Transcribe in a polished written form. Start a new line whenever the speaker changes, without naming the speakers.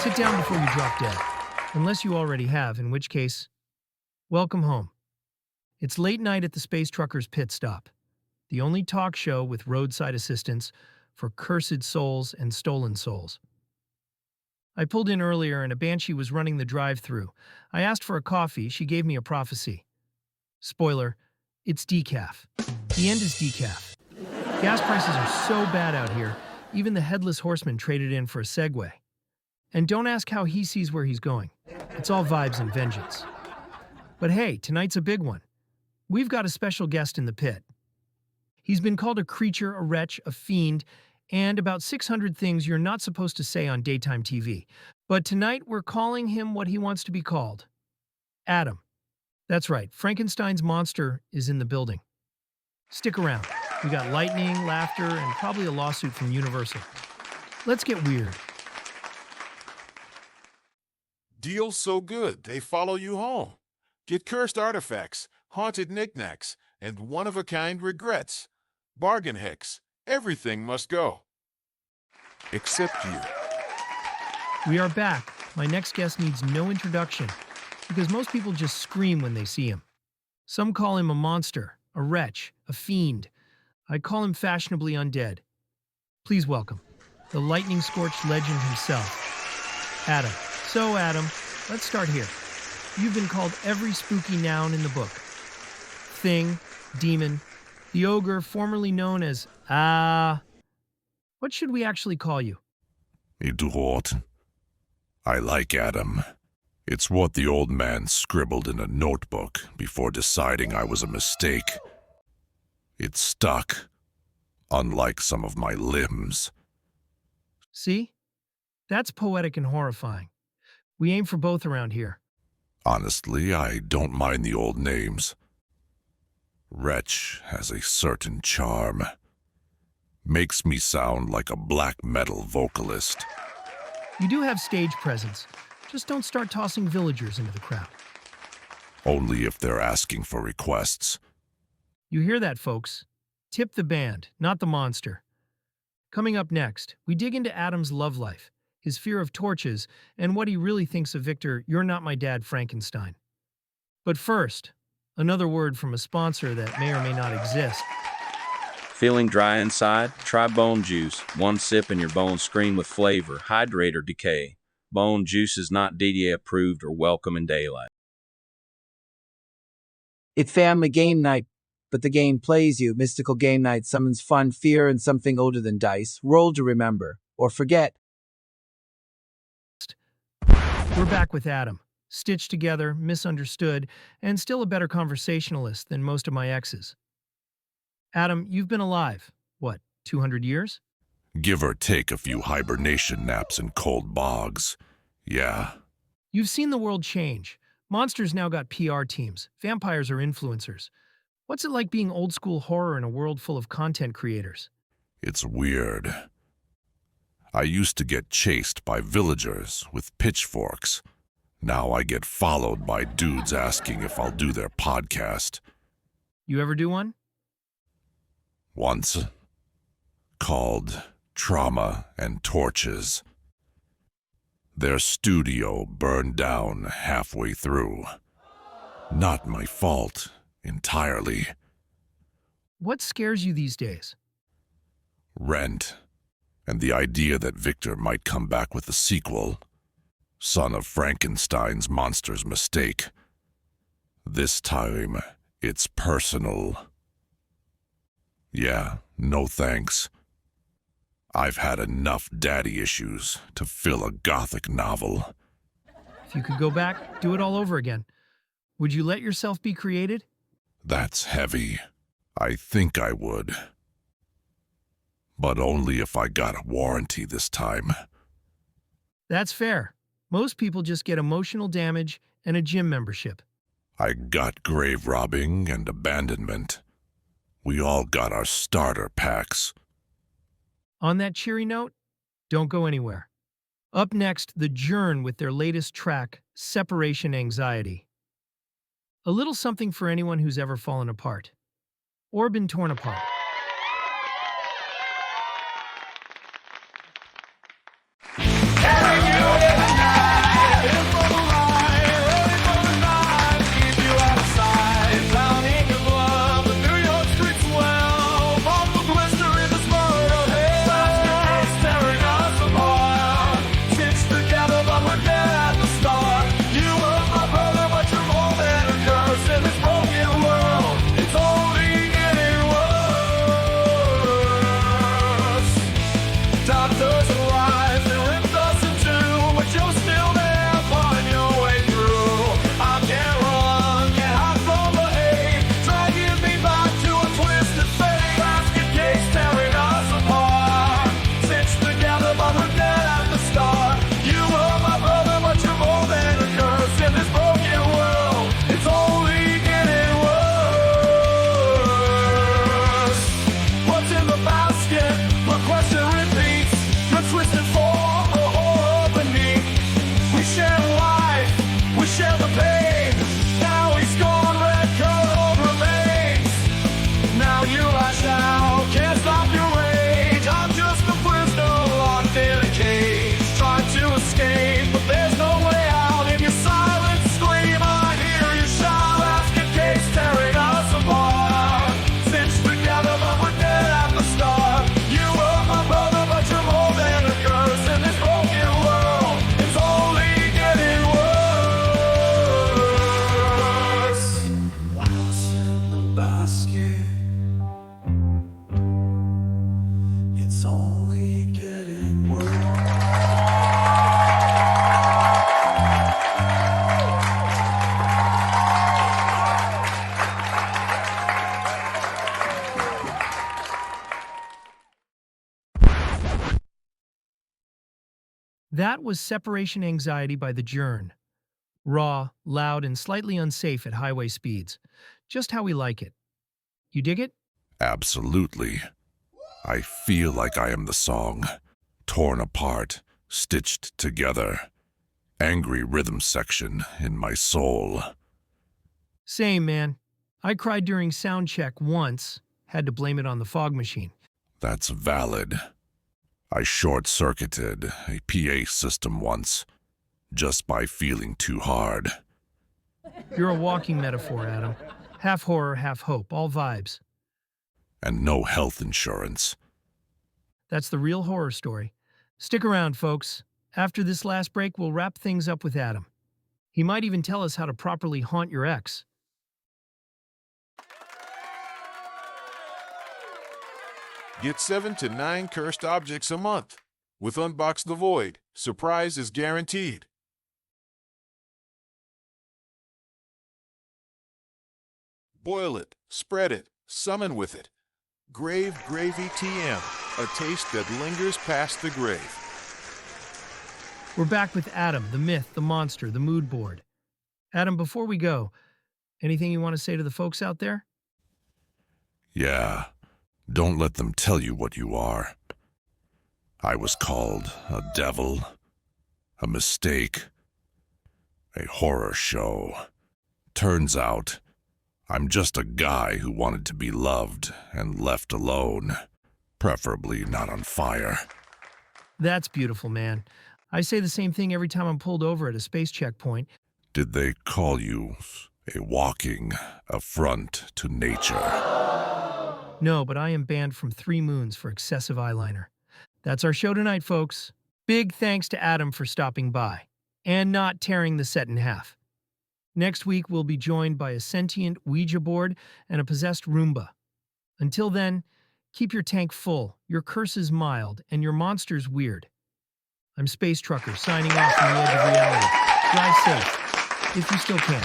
Sit down before you drop dead. Unless you already have, in which case, welcome home. It's late night at the Spacetrucker's pit stop, the only talk show with roadside assistance for cursed souls and stolen souls. I pulled in earlier and a banshee was running the drive-thru. I asked for a coffee, she gave me a prophecy. Spoiler, it's decaf. The end is decaf. Gas prices are so bad out here, even the headless horseman traded in for a Segway. And don't ask how he sees where he's going. It's all vibes and vengeance. But hey, tonight's a big one. We've got a special guest in the pit. He's been called a creature, a wretch, a fiend, and about 600 things you're not supposed to say on daytime TV. But tonight we're calling him what he wants to be called. Adam. That's right, Frankenstein's monster is in the building. Stick around. We got lightning, laughter, and probably a lawsuit from Universal. Let's get weird.
Deals so good, they follow you home. Get cursed artifacts, haunted knickknacks, and one-of-a-kind regrets. Bargain hicks. Everything must go. Except you.
We are back. My next guest needs no introduction, because most people just scream when they see him. Some call him a monster, a wretch, a fiend. I call him fashionably undead. Please welcome the lightning-scorched legend himself, Adam. So, Adam, let's start here. You've been called every spooky noun in the book. Thing, demon, the ogre formerly known as What should we actually call you?
Idiot. I like Adam. It's what the old man scribbled in a notebook before deciding I was a mistake. It stuck, unlike some of my limbs.
See? That's poetic and horrifying. We aim for both around here.
Honestly, I don't mind the old names. Wretch has a certain charm. Makes me sound like a black metal vocalist.
You do have stage presence. Just don't start tossing villagers into the crowd.
Only if they're asking for requests.
You hear that, folks? Tip the band, not the monster. Coming up next, we dig into Adam's love life, his fear of torches, and what he really thinks of Victor, "You're Not My Dad" Frankenstein. But first, another word from a sponsor that may or may not exist.
Feeling dry inside? Try bone juice. One sip and your bones scream with flavor, hydrate or decay. Bone juice is not DDA approved or welcome in daylight.
It's family game night, but the game plays you. Mystical game night summons fun, fear, and something older than dice. Roll to remember, or forget.
We're back with Adam, stitched together, misunderstood, and still a better conversationalist than most of my exes. Adam, you've been alive, 200 years?
Give or take a few hibernation naps in cold bogs. Yeah.
You've seen the world change. Monsters now got PR teams. Vampires are influencers. What's it like being old-school horror in a world full of content creators?
It's weird. I used to get chased by villagers with pitchforks. Now I get followed by dudes asking if I'll do their podcast.
You ever do one?
Once. Called Trauma and Torches. Their studio burned down halfway through. Not my fault entirely.
What scares you these days?
Rent. And the idea that Victor might come back with a sequel. Son of Frankenstein's monster's mistake. This time, it's personal. Yeah, no thanks. I've had enough daddy issues to fill a gothic novel.
If you could go back, do it all over again. Would you let yourself be created?
That's heavy. I think I would. But only if I got a warranty this time.
That's fair. Most people just get emotional damage and a gym membership.
I got grave robbing and abandonment. We all got our starter packs.
On that cheery note, don't go anywhere. Up next, the JURN with their latest track, Separation Anxiety. A little something for anyone who's ever fallen apart. Or been torn apart.
Can you
That was Separation Anxiety by the JURN. Raw, loud, and slightly unsafe at highway speeds. Just how we like it. You dig it?
Absolutely. I feel like I am the song. Torn apart, stitched together. Angry rhythm section in my soul.
Same, man. I cried during sound check once. Had to blame it on the fog machine.
That's valid. I short-circuited a PA system once, just by feeling too hard.
You're a walking metaphor, Adam. Half horror, half hope, all vibes.
And no health insurance.
That's the real horror story. Stick around, folks. After this last break, we'll wrap things up with Adam. He might even tell us how to properly haunt your ex.
Get 7 to 9 cursed objects a month. With Unbox the Void, surprise is guaranteed. Boil it, spread it, summon with it. Grave Gravy TM, a taste that lingers past the grave.
We're back with Adam, the myth, the monster, the mood board. Adam, before we go, anything you want to say to the folks out there?
Yeah, don't let them tell you what you are. I was called a devil, a mistake, a horror show. Turns out, I'm just a guy who wanted to be loved and left alone, preferably not on fire.
That's beautiful, man. I say the same thing every time I'm pulled over at a space checkpoint.
Did they call you a walking affront to nature?
No, but I am banned from 3 moons for excessive eyeliner. That's our show tonight, folks. Big thanks to Adam for stopping by and not tearing the set in half. Next week, we'll be joined by a sentient Ouija board and a possessed Roomba. Until then, keep your tank full, your curses mild, and your monsters weird. I'm Spacetrucker, signing off from the edge of reality. Drive safe, if you still can.